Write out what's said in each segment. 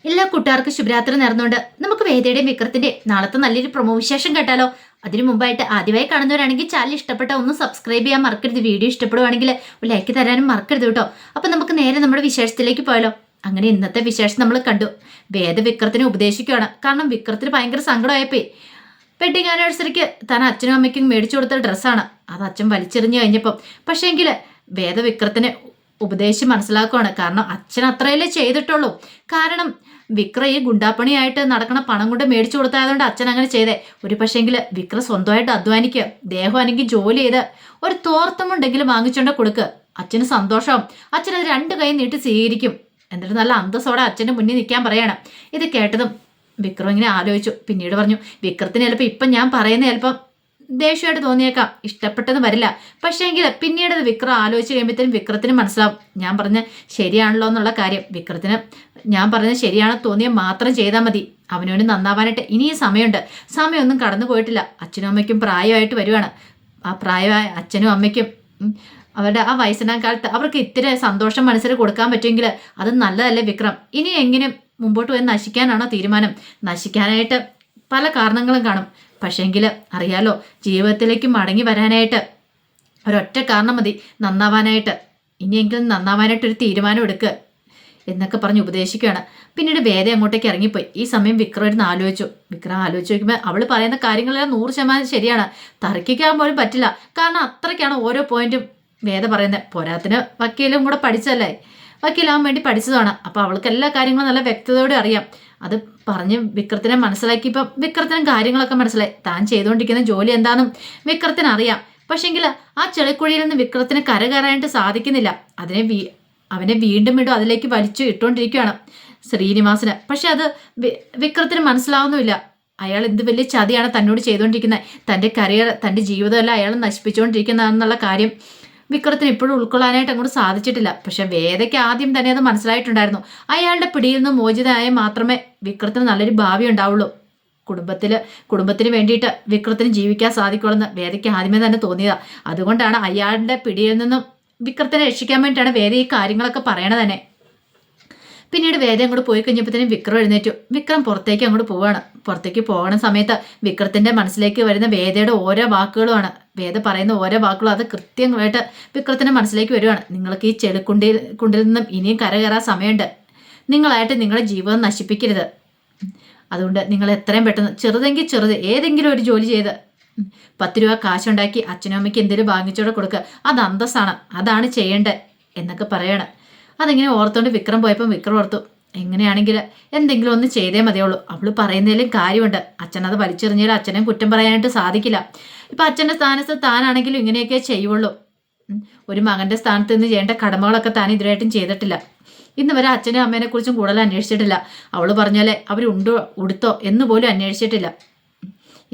എല്ലാ കൂട്ടുകാർക്കും ശുഭരാത്രി നേർന്നുകൊണ്ട് നമുക്ക് വേദയുടെയും വിക്രത്തിന്റെ നാളത്തെ നല്ലൊരു പ്രൊമോ വിശേഷം കേട്ടാലോ. അതിനു മുമ്പായിട്ട് ആദ്യമായി കാണുന്നവരാണെങ്കിൽ ചാനൽ ഇഷ്ടപ്പെട്ട ഒന്ന് സബ്സ്ക്രൈബ് ചെയ്യാൻ മറക്കരുത്. വീഡിയോ ഇഷ്ടപ്പെടുവാണെങ്കിൽ ലൈക്ക് തരാനും മറക്കരുത് കേട്ടോ. അപ്പൊ നമുക്ക് നേരെ നമ്മുടെ വിശേഷത്തിലേക്ക് പോയാലോ. അങ്ങനെ ഇന്നത്തെ വിശേഷം നമ്മൾ കണ്ടു. വേദ വിക്രത്തിനെ ഉപദേശിക്കുകയാണ്. കാരണം വിക്രത്തിന് ഭയങ്കര സങ്കടമായപ്പോ വെഡിങ് ആനിവേഴ്സറിക്ക് താൻ അച്ഛനും അമ്മയ്ക്കും മേടിച്ചു കൊടുത്ത ഡ്രസ്സാണ് അത് അച്ഛൻ വലിച്ചെറിഞ്ഞു കഴിഞ്ഞപ്പം. പക്ഷേങ്കിൽ വേദ വിക്രത്തിന് ഉപദേശിച്ച് മനസ്സിലാക്കുവാണ്. കാരണം അച്ഛൻ അത്രയല്ലേ ചെയ്തിട്ടുള്ളൂ. കാരണം വിക്രം ഈ ഗുണ്ടാപ്പണിയായിട്ട് നടക്കണ പണം കൊണ്ട് മേടിച്ചു കൊടുത്തായതുകൊണ്ട് അച്ഛൻ അങ്ങനെ ചെയ്തേ. ഒരു പക്ഷേങ്കിൽ വിക്രം സ്വന്തമായിട്ട് അധ്വാനിക്കുക, ദേഹം അല്ലെങ്കിൽ ജോലി ചെയ്ത് ഒരു തോർത്തമുണ്ടെങ്കിലും വാങ്ങിച്ചോണ്ട് കൊടുക്കുക. അച്ഛന് സന്തോഷം. അച്ഛനത് രണ്ട് കൈ നീട്ടി സ്വീകരിക്കും. എന്നിട്ട് നല്ല അന്തസ്സോടെ അച്ഛൻ്റെ മുന്നിൽ നിൽക്കാൻ പറയാണ്. ഇത് കേട്ടതും വിക്രം ഇങ്ങനെ ആലോചിച്ചു. പിന്നീട് പറഞ്ഞു, വിക്രത്തിന് ചിലപ്പോൾ ഇപ്പം ഞാൻ പറയുന്ന ചിലപ്പം ദേഷ്യമായിട്ട് തോന്നിയേക്കാം, ഇഷ്ടപ്പെട്ടെന്ന് വരില്ല. പക്ഷേങ്കിൽ പിന്നീട് അത് വിക്രം ആലോചിച്ച് കഴിയുമ്പോഴത്തേനും വിക്രത്തിന് മനസ്സിലാവും ഞാൻ പറഞ്ഞ ശരിയാണല്ലോ എന്നുള്ള കാര്യം. വിക്രത്തിന് ഞാൻ പറഞ്ഞത് ശരിയാണെന്ന് തോന്നിയാൽ മാത്രം ചെയ്താൽ മതി. അവനവന് നന്നാവാനായിട്ട് ഇനിയും സമയമുണ്ട്. സമയമൊന്നും കടന്നു പോയിട്ടില്ല. അച്ഛനും അമ്മയ്ക്കും പ്രായമായിട്ട് വരുവാണ്. ആ പ്രായമായ അച്ഛനും അമ്മയ്ക്കും അവരുടെ ആ വയസ്സനാം കാലത്ത് അവർക്ക് ഇത്തിരി സന്തോഷം മനസ്സിൽ കൊടുക്കാൻ പറ്റുമെങ്കിൽ അത് നല്ലതല്ലേ വിക്രം. ഇനി എങ്ങനെ മുമ്പോട്ട് പോയി നശിക്കാനാണോ തീരുമാനം? നശിക്കാനായിട്ട് പല കാരണങ്ങളും കാണും. പക്ഷേങ്കിൽ അറിയാലോ, ജീവിതത്തിലേക്ക് മടങ്ങി വരാനായിട്ട് ഒരൊറ്റ കാരണം മതി, നന്നാവാനായിട്ട്. ഇനിയെങ്കിലും നന്നാവാനായിട്ടൊരു തീരുമാനം എടുക്കുക എന്നൊക്കെ പറഞ്ഞ് ഉപദേശിക്കുകയാണ്. പിന്നീട് വേദ അങ്ങോട്ടേക്ക് ഇറങ്ങിപ്പോയി. ഈ സമയം വിക്രം ഇരുന്ന് ആലോചിച്ചു. വിക്രം ആലോചിച്ച് നോക്കുമ്പോൾ അവൾ പറയുന്ന കാര്യങ്ങളെല്ലാം 100% ശരിയാണ്. തർക്കിക്കാൻ പോലും പറ്റില്ല. കാരണം അത്രയ്ക്കാണ് ഓരോ പോയിന്റും വേദ പറയുന്നത്. പോരാത്തിന് വക്കീലും കൂടെ പഠിച്ചല്ലേ, വക്കീലാവാൻ വേണ്ടി പഠിച്ചതാണ്. അപ്പോൾ അവൾക്ക് എല്ലാ കാര്യങ്ങളും നല്ല വ്യക്തതയോടെ അറിയാം. അത് പറഞ്ഞ് വിക്രത്തിനെ മനസ്സിലാക്കിയപ്പോൾ വിക്രത്തിനും കാര്യങ്ങളൊക്കെ മനസ്സിലായി. താൻ ചെയ്തുകൊണ്ടിരിക്കുന്ന ജോലി എന്താണെന്നും വിക്രത്തിന് അറിയാം. പക്ഷേങ്കിൽ ആ ചെളിക്കുഴിയിൽ നിന്ന് വിക്രത്തിന് കരകയറാനായിട്ട് സാധിക്കുന്നില്ല. അവനെ വീണ്ടും വീണ്ടും അതിലേക്ക് വലിച്ചു ഇട്ടുകൊണ്ടിരിക്കുകയാണ് ശ്രീനിവാസന്. പക്ഷെ അത് വിക്രത്തിന് മനസ്സിലാവുന്നുമില്ല. അയാൾ എന്ത് വലിയ ചതിയാണ് തന്നോട് ചെയ്തുകൊണ്ടിരിക്കുന്നത്. തൻ്റെ കരിയർ, തൻ്റെ ജീവിതമെല്ലാം അയാൾ നശിപ്പിച്ചുകൊണ്ടിരിക്കുന്നതെന്നുള്ള കാര്യം വിക്രത്തിന് ഇപ്പോഴും ഉൾക്കൊള്ളാനായിട്ട് അങ്ങോട്ട് സാധിച്ചിട്ടില്ല. പക്ഷെ വേദയ്ക്ക് ആദ്യം തന്നെ അത് മനസ്സിലായിട്ടുണ്ടായിരുന്നു. അയാളുടെ പിടിയിൽ നിന്ന് മോചിതനായ മാത്രമേ വിക്രത്തിന് നല്ലൊരു ഭാവി ഉണ്ടാവുള്ളൂ. കുടുംബത്തിന് വേണ്ടിയിട്ട് വിക്രത്തിന് ജീവിക്കാൻ സാധിക്കുള്ളൂ വേദയ്ക്ക് ആദ്യമേ തന്നെ തോന്നിയതാണ്. അതുകൊണ്ടാണ് അയാളുടെ പിടിയിൽ നിന്നും വിക്രത്തിനെ രക്ഷിക്കാൻ വേണ്ടിയിട്ടാണ് വേദ ഈ കാര്യങ്ങളൊക്കെ പറയണത് തന്നെ. പിന്നീട് വേദ അങ്ങോട്ട് പോയി കഴിഞ്ഞപ്പോഴത്തേനും വിക്രം എഴുന്നേറ്റു. വിക്രം പുറത്തേക്ക് അങ്ങോട്ട് പോവാണ്. പുറത്തേക്ക് പോകുന്ന സമയത്ത് വിക്രത്തിന്റെ മനസ്സിലേക്ക് വരുന്ന വേദയുടെ ഓരോ വാക്കുകളുമാണ്. വേദ പറയുന്ന ഓരോ വാക്കുകളും അത് കൃത്യമായിട്ട് വിക്രത്തിന്റെ മനസ്സിലേക്ക് വരുവാണ്. നിങ്ങൾക്ക് ഈ കുണ്ടിൽ നിന്നും ഇനിയും കരകയറാൻ സമയമുണ്ട്. നിങ്ങളായിട്ട് നിങ്ങളുടെ ജീവിതം നശിപ്പിക്കരുത്. അതുകൊണ്ട് നിങ്ങൾ എത്രയും പെട്ടെന്ന് ചെറുതെങ്കിൽ ചെറുത് ഏതെങ്കിലും ഒരു ജോലി ചെയ്ത് 10 രൂപ കാശുണ്ടാക്കി അച്ഛനും അമ്മയ്ക്ക് എന്തെങ്കിലും വാങ്ങിച്ചോടെ കൊടുക്കുക. അത് അന്തസ്സാണ്, അതാണ് ചെയ്യേണ്ടത് എന്നൊക്കെ പറയാണ്. അതിങ്ങനെ ഓർത്തോണ്ട് വിക്രം പോയപ്പോൾ വിക്രം ഓർത്തു, എങ്ങനെയാണെങ്കിൽ എന്തെങ്കിലും ഒന്ന് ചെയ്തേ മതിയുള്ളൂ. അവൾ പറയുന്നതിലും കാര്യമുണ്ട്. അച്ഛനത് വലിച്ചെറിഞ്ഞാലും അച്ഛനെ കുറ്റം പറയാനായിട്ട് സാധിക്കില്ല. ഇപ്പം അച്ഛൻ്റെ സ്ഥാനത്ത് താനാണെങ്കിലും ഇങ്ങനെയൊക്കെ ചെയ്യുള്ളൂ. ഒരു മകൻ്റെ സ്ഥാനത്ത് നിന്ന് ചെയ്യേണ്ട കടമകളൊക്കെ താൻ ഇതുവരെയായിട്ടും ചെയ്തിട്ടില്ല. ഇന്ന് വരെ അച്ഛനും അമ്മേനെ കുറിച്ചും കൂടുതൽ അന്വേഷിച്ചിട്ടില്ല. അവൾ പറഞ്ഞാലേ അവരുണ്ടോ ഉടുത്തോ എന്ന് പോലും അന്വേഷിച്ചിട്ടില്ല.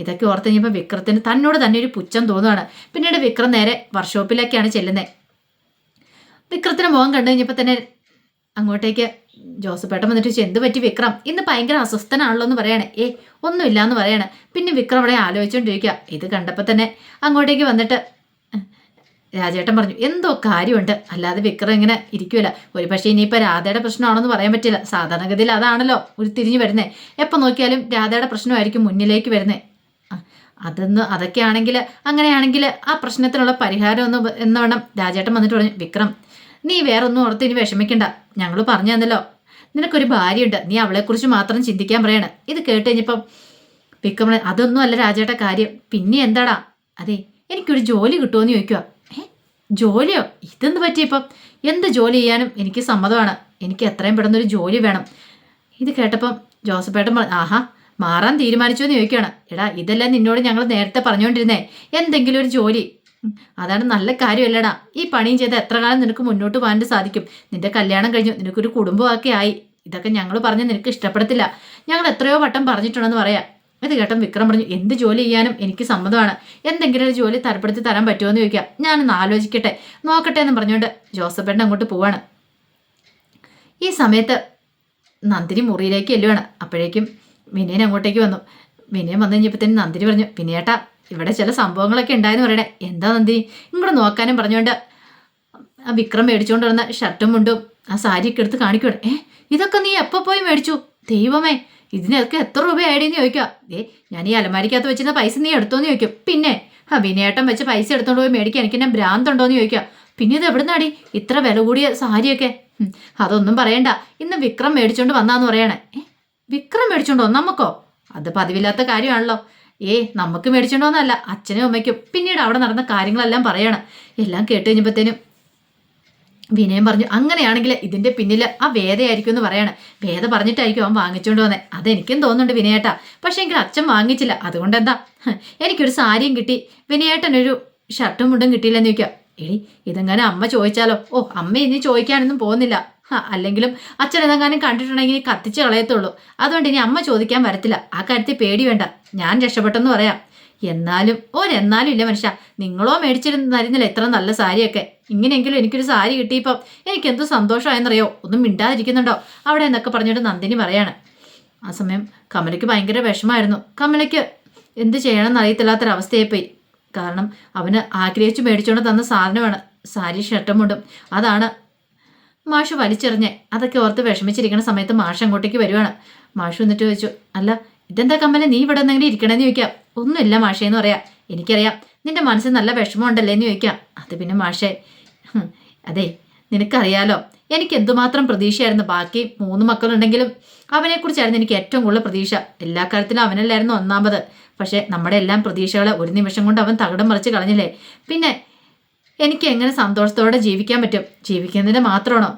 ഇതൊക്കെ ഓർത്ത് കഴിഞ്ഞപ്പോൾ വിക്രത്തിന് തന്നോട് തന്നെ ഒരു പുച്ഛം തോന്നുകയാണ്. പിന്നീട് വിക്രം നേരെ വർക്ക്ഷോപ്പിലേക്കാണ് ചെല്ലുന്നത്. വിക്രത്തിന് മുഖം കണ്ടു കഴിഞ്ഞപ്പോൾ തന്നെ അങ്ങോട്ടേക്ക് ജോസഫേട്ടൻ വന്നിട്ട് ചോദിച്ചു, എന്ത് പറ്റി വിക്രം, ഇന്ന് ഭയങ്കര അസ്വസ്ഥനാണല്ലോ എന്ന് പറയാണ്. ഒന്നുമില്ല എന്ന് പറയാണ്. പിന്നെ വിക്രം അവിടെ ആലോചിച്ചുകൊണ്ടിരിക്കുക. ഇത് കണ്ടപ്പോൾ തന്നെ അങ്ങോട്ടേക്ക് വന്നിട്ട് രാജേട്ടൻ പറഞ്ഞു, എന്തോ കാര്യമുണ്ട്, അല്ലാതെ വിക്രം ഇങ്ങനെ ഇരിക്കുമല്ല. ഒരു പക്ഷേ ഇനിയിപ്പോൾ രാധയുടെ പ്രശ്നമാണെന്ന് പറയാൻ പറ്റില്ല. സാധാരണഗതിയിൽ അതാണല്ലോ തിരിഞ്ഞു വരുന്നത്. എപ്പോൾ നോക്കിയാലും രാധയുടെ പ്രശ്നമായിരിക്കും മുന്നിലേക്ക് വരുന്നത്. അതൊക്കെയാണെങ്കിൽ അങ്ങനെയാണെങ്കിൽ ആ പ്രശ്നത്തിനുള്ള പരിഹാരം എന്നവണ്ണം രാജേട്ടൻ വന്നിട്ട് പറഞ്ഞു, വിക്രം നീ വേറെ ഒന്നും ഓർത്ത് ഇനി വിഷമിക്കണ്ട. ഞങ്ങൾ പറഞ്ഞു തന്നല്ലോ, നിനക്കൊരു ഭാര്യയുണ്ട്, നീ അവളെക്കുറിച്ച് മാത്രം ചിന്തിക്കാൻ പറയാണ്. ഇത് കേട്ട് കഴിഞ്ഞപ്പം വിക്രം, അതൊന്നും അല്ല രാജേട്ട കാര്യം. പിന്നെ എന്താടാ? അതെ, എനിക്കൊരു ജോലി കിട്ടുമോയെന്ന് ചോദിക്കുക. ജോലിയോ? ഇതെന്ത് പറ്റിയപ്പം? എന്ത് ജോലി ചെയ്യാനും എനിക്ക് സമ്മതമാണ്. എനിക്ക് എത്രയും പെട്ടെന്നൊരു ജോലി വേണം. ഇത് കേട്ടപ്പം ജോസഫേട്ടൻ ആഹാ, മാറാൻ തീരുമാനിച്ചു എന്ന് ചോദിക്കുകയാണ്. എടാ, ഇതെല്ലാം നിന്നോട് ഞങ്ങൾ നേരത്തെ പറഞ്ഞുകൊണ്ടിരുന്നേ, എന്തെങ്കിലും ഒരു ജോലി, അതാണ് നല്ല കാര്യമല്ലടാ. ഈ പണിയും ചെയ്ത് എത്ര കാലം നിനക്ക് മുന്നോട്ട് പോകാൻ സാധിക്കും? നിന്റെ കല്യാണം കഴിഞ്ഞു, നിനക്കൊരു കുടുംബമൊക്കെ ആയി. ഇതൊക്കെ ഞങ്ങൾ പറഞ്ഞ് നിനക്ക് ഇഷ്ടപ്പെടത്തില്ല. ഞങ്ങൾ എത്രയോ വട്ടം പറഞ്ഞിട്ടുണ്ടെന്ന് പറയാം. ഇത് കേട്ടം വിക്രം പറഞ്ഞു, എന്ത് ജോലി ചെയ്യാനും എനിക്ക് സമ്മതമാണ്. എന്തെങ്കിലും ഒരു ജോലി തരപ്പെടുത്തി തരാൻ പറ്റുമോ എന്ന് ചോദിക്കാം. ഞാനൊന്ന് ആലോചിക്കട്ടെ, നോക്കട്ടെ എന്ന് പറഞ്ഞുകൊണ്ട് ജോസഫേട്ടൻ അങ്ങോട്ട് പോവാണ്. ഈ സമയത്ത് നന്ദിനി മുറിയിലേക്ക് എല്ലുവാണ്. അപ്പോഴേക്കും വിനയൻ അങ്ങോട്ടേക്ക് വന്നു. വിനയൻ വന്നു കഴിഞ്ഞപ്പോഴത്തേനും നന്ദിനി പറഞ്ഞു, വിനയേട്ടാ ഇവിടെ ചില സംഭവങ്ങളൊക്കെ ഉണ്ടായെന്ന് പറയണേ. എന്താ നന്ദിനി? ഇങ്ങോട്ട് നോക്കാനും പറഞ്ഞുകൊണ്ട് ആ വിക്രം മേടിച്ചുകൊണ്ട് വന്ന ഷർട്ടും മുണ്ടും ആ സാരിയൊക്കെ എടുത്ത് കാണിക്കണം. ഇതൊക്കെ നീ എപ്പോൾ പോയി മേടിച്ചു? ദൈവമേ, ഇതിനൊക്കെ എത്ര രൂപയായിടെന്ന് ചോദിക്കുക. ഞാൻ ഈ അലമാരിക്കകത്ത് വെച്ചിരുന്ന പൈസ നീ എടുത്തോന്ന് ചോദിക്കും. പിന്നെ വിനയേട്ടൻ വെച്ച് പൈസ എടുത്തോണ്ട് പോയി മേടിക്കാൻ എനിക്ക് എന്നെ ഭ്രാന്തുണ്ടോന്ന് ചോദിക്കുക. പിന്നെ ഇത് എവിടുന്നാടി ഇത്ര വില കൂടിയ സാരിയൊക്കെ? അതൊന്നും പറയണ്ട, ഇന്ന് വിക്രം മേടിച്ചോണ്ട് വന്നാന്ന് പറയണേ. വിക്രം മേടിച്ചോണ്ട് വന്നു നമുക്കോ? അത് പതിവില്ലാത്ത കാര്യമാണല്ലോ. നമുക്ക് മേടിച്ചോണ്ട് വന്നല്ല, അച്ഛനും അമ്മയ്ക്കും. പിന്നീട് അവിടെ നടന്ന കാര്യങ്ങളെല്ലാം പറയണം. എല്ലാം കേട്ട് കഴിഞ്ഞപ്പോഴത്തേനും വിനയം പറഞ്ഞു, അങ്ങനെയാണെങ്കിൽ ഇതിന്റെ പിന്നിൽ ആ വേദയായിരിക്കും എന്ന് പറയണം. വേദ പറഞ്ഞിട്ടായിരിക്കും അവൻ വാങ്ങിച്ചോണ്ട് വന്നേ. അതെനിക്കും തോന്നുന്നുണ്ട് വിനയേട്ടാ. പക്ഷേ എങ്കിൽ അച്ഛൻ വാങ്ങിച്ചില്ല. അതുകൊണ്ട് എന്താ, എനിക്കൊരു സാരിയും കിട്ടി, വിനയേട്ടനൊരു ഷർട്ടും മുണ്ടും കിട്ടിയില്ലെന്ന് ചോദിക്കുക. ഇതെങ്ങനെ അമ്മ ചോദിച്ചാലോ? അമ്മ ഇനി ചോദിക്കാനൊന്നും പോകുന്നില്ല. അല്ലെങ്കിലും അച്ഛൻ എന്തെങ്കിലും കണ്ടിട്ടുണ്ടെങ്കിൽ കത്തിച്ച് കളയത്തുള്ളൂ. അതുകൊണ്ട് ഇനി അമ്മ ചോദിക്കാൻ വരത്തില്ല. ആ കാര്യത്തിൽ പേടി വേണ്ട, ഞാൻ രക്ഷപ്പെട്ടെന്ന് പറയാം. എന്നാലും ഇല്ല മനുഷ്യ, നിങ്ങളോ മേടിച്ചിരുന്നില്ല ഇത്ര നല്ല സാരിയൊക്കെ. ഇങ്ങനെയെങ്കിലും എനിക്കൊരു സാരി കിട്ടിയപ്പം എനിക്ക് എന്ത് സന്തോഷമായെന്നറിയോ? ഒന്നും മിണ്ടാതിരിക്കുന്നുണ്ടോ അവിടെ എന്നൊക്കെ പറഞ്ഞിട്ട് നന്ദിനി പറയാണ്. ആ സമയം കമലയ്ക്ക് ഭയങ്കര വിഷമായിരുന്നു. കമലയ്ക്ക് എന്ത് ചെയ്യണമെന്ന് അറിയത്തില്ലാത്തൊരവസ്ഥയായിപ്പോയി. കാരണം അവന് ആഗ്രഹിച്ചു മേടിച്ചുകൊണ്ട് തന്ന സാധനമാണ് സാരി ഷർട്ടും മുണ്ടും. അതാണ് മാഷ് വലിച്ചെറിഞ്ഞ്. അതൊക്കെ ഓർത്ത് വിഷമിച്ചിരിക്കുന്ന സമയത്ത് മാഷ് അങ്ങോട്ടേക്ക് വരുവാണ്. മാഷ് എന്നിട്ട് ചോദിച്ചു, അല്ല ഇതെന്താ കമല, നീ ഇവിടെ എന്തെങ്കിലും ഇരിക്കണമെന്ന് ചോദിക്കാം. ഒന്നുമില്ല മാഷേന്ന് പറയാം. എനിക്കറിയാം നിന്റെ മനസ്സിൽ നല്ല വിഷമമുണ്ടല്ലേ എന്ന് ചോദിക്കാം. അത് പിന്നെ മാഷേ, അതെ നിനക്കറിയാലോ എനിക്ക് എന്തുമാത്രം പ്രതീക്ഷയായിരുന്നു. ബാക്കി 3 മക്കളുണ്ടെങ്കിലും അവനെക്കുറിച്ചായിരുന്നു എനിക്ക് ഏറ്റവും കൂടുതൽ പ്രതീക്ഷ. എല്ലാ കാര്യത്തിലും അവനല്ലായിരുന്നു ഒന്നാമത്. പക്ഷേ നമ്മുടെ എല്ലാം പ്രതീക്ഷകളെ ഒരു നിമിഷം കൊണ്ട് അവൻ തകിടം മറിച്ച് കളഞ്ഞില്ലേ. പിന്നെ എനിക്ക് എങ്ങനെ സന്തോഷത്തോടെ ജീവിക്കാൻ പറ്റും? ജീവിക്കുന്നതിന് മാത്രമാണോ?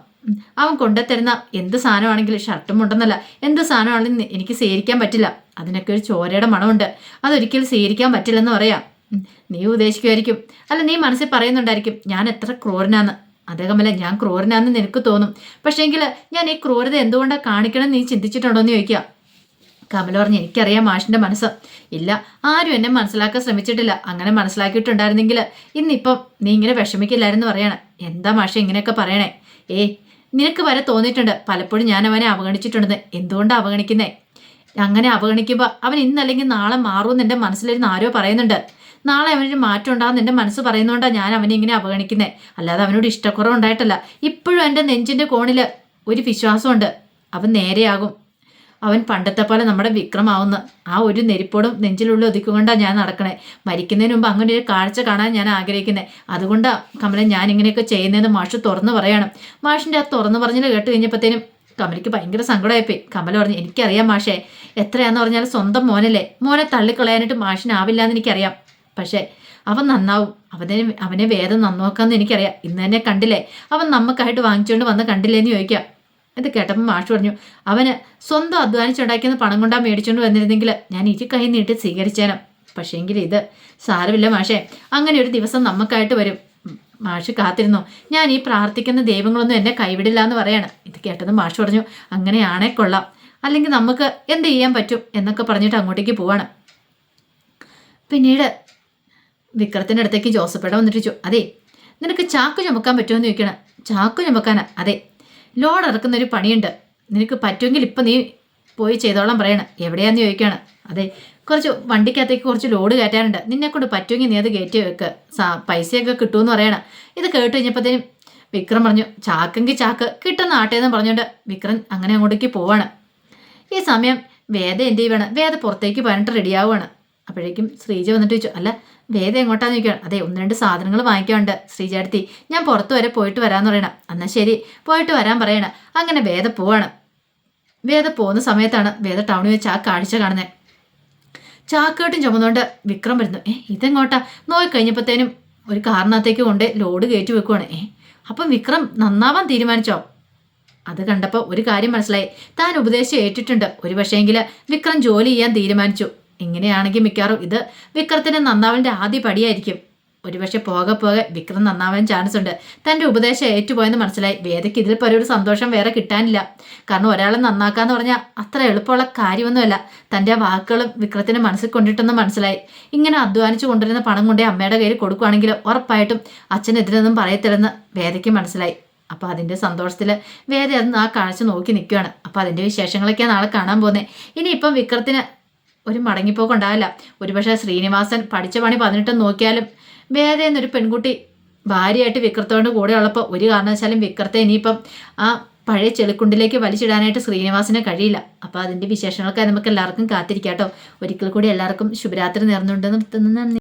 അവൻ കൊണ്ടുത്തരുന്ന എന്ത് സാധനമാണെങ്കിലും, ഷർട്ടും ഉണ്ടെന്നല്ല, എന്ത് സാധനമാണെങ്കിലും എനിക്ക് സ്വീകരിക്കാൻ പറ്റില്ല. അതിനൊക്കെ ഒരു ചോരയുടെ മണമുണ്ട്. അതൊരിക്കലും സ്വീകരിക്കാൻ പറ്റില്ലെന്ന് പറയാം. നീ ഉദ്ദേശിക്കുമായിരിക്കും, അല്ല നീ മനസ്സിൽ പറയുന്നുണ്ടായിരിക്കും ഞാൻ എത്ര ക്രൂരനാന്ന്. അതേകമല്ല, ഞാൻ ക്രൂരനാന്ന് നിനക്ക് തോന്നും. പക്ഷേങ്കിൽ ഞാൻ ഈ ക്രൂരത എന്തുകൊണ്ടാണ് കാണിക്കണം നീ ചിന്തിച്ചിട്ടുണ്ടോ എന്ന് ചോദിക്കുക. കമല പറഞ്ഞു, എനിക്കറിയാം മാഷിന്റെ മനസ്സ്. ഇല്ല, ആരും എന്നെ മനസ്സിലാക്കാൻ ശ്രമിച്ചിട്ടില്ല. അങ്ങനെ മനസ്സിലാക്കിയിട്ടുണ്ടായിരുന്നെങ്കിൽ ഇന്നിപ്പം നീ ഇങ്ങനെ വിഷമിക്കില്ലായിരുന്നു പറയണം. എന്താ മാഷ ഇങ്ങനെയൊക്കെ പറയണേ? നിനക്ക് വരെ തോന്നിയിട്ടുണ്ട് പലപ്പോഴും ഞാൻ അവനെ അവഗണിച്ചിട്ടുണ്ടെന്ന്. എന്തുകൊണ്ടാണ് അവഗണിക്കുന്നേ? അങ്ങനെ അവഗണിക്കുമ്പോൾ അവൻ ഇന്നല്ലെങ്കിൽ നാളെ മാറുമെന്ന് എൻ്റെ മനസ്സിലിരുന്ന് ആരോ പറയുന്നുണ്ട്. നാളെ അവനൊരു മാറ്റം ഉണ്ടാകുന്ന എൻ്റെ മനസ്സ് പറയുന്നതുകൊണ്ടാണ് ഞാൻ അവനെ ഇങ്ങനെ അവഗണിക്കുന്നത്. അല്ലാതെ അവനോട് ഇഷ്ടക്കുറവുണ്ടായിട്ടല്ല. ഇപ്പോഴും എൻ്റെ നെഞ്ചിൻ്റെ കോണിൽ ഒരു വിശ്വാസമുണ്ട്, അവൻ നേരെയാകും. അവൻ പണ്ടത്തെ പോലെ നമ്മുടെ വിക്രമാവുന്ന ആ ഒരു നെരിപ്പോടും നെഞ്ചിലുള്ള ഒതുക്കൊണ്ടാണ് ഞാൻ നടക്കണേ. മരിക്കുന്നതിന് മുമ്പ് അങ്ങനെ ഒരു കാഴ്ച കാണാൻ ഞാൻ ആഗ്രഹിക്കുന്നത്. അതുകൊണ്ടാണ് കമല ഞാൻ ഇങ്ങനെയൊക്കെ ചെയ്യുന്നതെന്ന് മാഷ് തുറന്നു പറയണം. മാഷിൻ്റെ ആ തുറന്നു പറഞ്ഞത് കേട്ട് കഴിഞ്ഞപ്പോഴത്തേനും കമലയ്ക്ക് ഭയങ്കര സങ്കടമായിപ്പോയി. കമല പറഞ്ഞു, എനിക്കറിയാം മാഷേ, എത്രയാന്ന് പറഞ്ഞാൽ സ്വന്തം മോനല്ലേ, മോനെ തള്ളിക്കളയാനായിട്ട് മാഷിനാവില്ല എന്ന് എനിക്കറിയാം. പക്ഷേ അവൻ നന്നാവും. അവനെ വേദം നന്നാക്കാമെന്ന് എനിക്കറിയാം. ഇന്ന് തന്നെ കണ്ടില്ലേ അവൻ നമുക്കായിട്ട് വാങ്ങിച്ചുകൊണ്ട് വന്ന് കണ്ടില്ലേന്ന് ചോദിക്കാം. ഇത് കേട്ടപ്പോൾ മാഷ് പറഞ്ഞു, അവന് സ്വന്തം അധ്വാനിച്ചുണ്ടാക്കിയെന്ന് പണം കൊണ്ടാ മേടിച്ചുകൊണ്ട് വന്നിരുന്നെങ്കിൽ ഞാൻ ഇരു കൈ നീട്ടി സ്വീകരിച്ചേനും. പക്ഷേങ്കിൽ ഇത് സാരമില്ല മാഷേ, അങ്ങനെ ഒരു ദിവസം നമുക്കായിട്ട് വരും. മാഷ് കാത്തിരുന്നു. ഞാൻ ഈ പ്രാർത്ഥിക്കുന്ന ദൈവങ്ങളൊന്നും എന്നെ കൈവിടില്ല എന്ന് പറയാണ്. ഇത് കേട്ടത് മാഷ് പറഞ്ഞു, അങ്ങനെയാണേ കൊള്ളാം, അല്ലെങ്കിൽ നമുക്ക് എന്ത് ചെയ്യാൻ പറ്റും എന്നൊക്കെ പറഞ്ഞിട്ട് അങ്ങോട്ടേക്ക് പോവാണ്. പിന്നീട് വിക്രത്തിൻ്റെ അടുത്തേക്ക് ജോസഫേട്ട വന്നിട്ട് അതെ നിനക്ക് ചാക്ക് ചുമക്കാൻ പറ്റുമെന്ന് ചോദിക്കണം. ചാക്ക് ചുമക്കാനാ? അതെ, ലോഡ് ഇറക്കുന്നൊരു പണിയുണ്ട്, നിനക്ക് പറ്റുമെങ്കിൽ ഇപ്പം നീ പോയി ചെയ്തോളാം പറയണം. എവിടെയാന്ന് ചോദിക്കുകയാണ്. അതെ, കുറച്ച് വണ്ടിക്കകത്തേക്ക് കുറച്ച് ലോഡ് കയറ്റാനുണ്ട്, നിന്നെക്കൊണ്ട് പറ്റുമെങ്കിൽ നീ അത് കയറ്റി വെക്ക്, പൈസയൊക്കെ കിട്ടുമെന്ന് പറയണം. ഇത് കേട്ട് കഴിഞ്ഞപ്പോഴത്തേനും വിക്രം പറഞ്ഞു, ചാക്കെങ്കിൽ ചാക്ക് കിട്ടുന്ന ആട്ടേന്ന് പറഞ്ഞുകൊണ്ട് വിക്രം അങ്ങനെ അങ്ങോട്ടേക്ക് പോവാണ്. ഈ സമയം വേദ എന്ത് ചെയ്യുവാണ്? വേദ പുറത്തേക്ക് പോകാനായിട്ട് റെഡിയാവുകയാണ്. അപ്പോഴേക്കും ശ്രീജ വന്നിട്ട് ചോദിച്ചു, അല്ല വേദ എങ്ങോട്ടാന്ന് ചോദിക്കുകയാണ്. അതെ, 1-2 സാധനങ്ങൾ വാങ്ങിക്കാനുണ്ട് ശ്രീജാടുത്തി, ഞാൻ പുറത്ത് വരെ പോയിട്ട് വരാമെന്ന് പറയണം. എന്നാൽ ശരി, പോയിട്ട് വരാൻ പറയണം. അങ്ങനെ വേദ പോവാണ്. വേദ പോകുന്ന സമയത്താണ് വേദ ടൗണിൽ വെച്ച് ആ കാഴ്ച കാണുന്നത്. ചാക്കേട്ടും ചുമന്നുകൊണ്ട് വിക്രം വരുന്നു. ഇതെങ്ങോട്ടാ? നോക്കിക്കഴിഞ്ഞപ്പോഴത്തേനും ഒരു കാറിനകത്തേക്ക് കൊണ്ട് ലോഡ് കയറ്റി വെക്കുവാണ്. അപ്പം വിക്രം നന്നാവാൻ തീരുമാനിച്ചോ? അത് കണ്ടപ്പോൾ ഒരു കാര്യം മനസ്സിലായി, താൻ ഉപദേശം ഏറ്റിട്ടുണ്ട്. ഒരു പക്ഷേങ്കിൽ വിക്രം ജോലി ചെയ്യാൻ തീരുമാനിച്ചു. ഇങ്ങനെയാണെങ്കിൽ മിക്കവാറും ഇത് വിക്രത്തിന് നന്നാവലിൻ്റെ ആദ്യ പടിയായിരിക്കും. ഒരുപക്ഷെ പോകെ പോകെ വിക്രം നന്നാവാൻ ചാൻസ് ഉണ്ട്. തൻ്റെ ഉപദേശം ഏറ്റുപോയെന്ന് മനസ്സിലായി. വേദയ്ക്ക് ഇതിൽ പോലെ ഒരു സന്തോഷം വേറെ കിട്ടാനില്ല. കാരണം ഒരാളെ നന്നാക്കാന്ന് പറഞ്ഞാൽ അത്ര എളുപ്പമുള്ള കാര്യമൊന്നുമല്ല. തൻ്റെ വാക്കുകളും വിക്രത്തിന് മനസ്സിൽ കൊണ്ടിട്ടെന്ന് മനസ്സിലായി. ഇങ്ങനെ അധ്വാനിച്ചു കൊണ്ടിരുന്ന പണം കൊണ്ടേ അമ്മയുടെ കയ്യിൽ കൊടുക്കുകയാണെങ്കിൽ ഉറപ്പായിട്ടും അച്ഛനെതിരൊന്നും പറയത്തില്ലെന്ന് വേദയ്ക്ക് മനസ്സിലായി. അപ്പോൾ അതിൻ്റെ സന്തോഷത്തിൽ വേദ അത് ആ കാഴ്ച നോക്കി നിൽക്കുകയാണ്. അപ്പോൾ അതിൻ്റെ വിശേഷങ്ങളൊക്കെയാണ് നാളെ കാണാൻ പോകുന്നത്. ഇനിയിപ്പം വിക്രത്തിന് ഒരു മടങ്ങിപ്പോക്കുണ്ടാവില്ല. ഒരുപക്ഷെ ശ്രീനിവാസൻ പഠിച്ച പണി 18 നോക്കിയാലും വേദ എന്നൊരു പെൺകുട്ടി ഭാര്യയായിട്ട് വിക്രത്തോണ്ട് കൂടെ ഉള്ളപ്പോൾ ഒരു കാരണവശാലും വിക്രത്തെ ഇനിയിപ്പം ആ പഴയ ചെളിക്കുണ്ടിലേക്ക് വലിച്ചിടാനായിട്ട് ശ്രീനിവാസിന് കഴിയില്ല. അപ്പോൾ അതിൻ്റെ വിശേഷങ്ങൾക്കായി നമുക്ക് എല്ലാവർക്കും കാത്തിരിക്കാം കേട്ടോ. ഒരിക്കൽ കൂടി എല്ലാവർക്കും ശുഭരാത്രി നേർന്നുകൊണ്ട് നിർത്തുന്നു.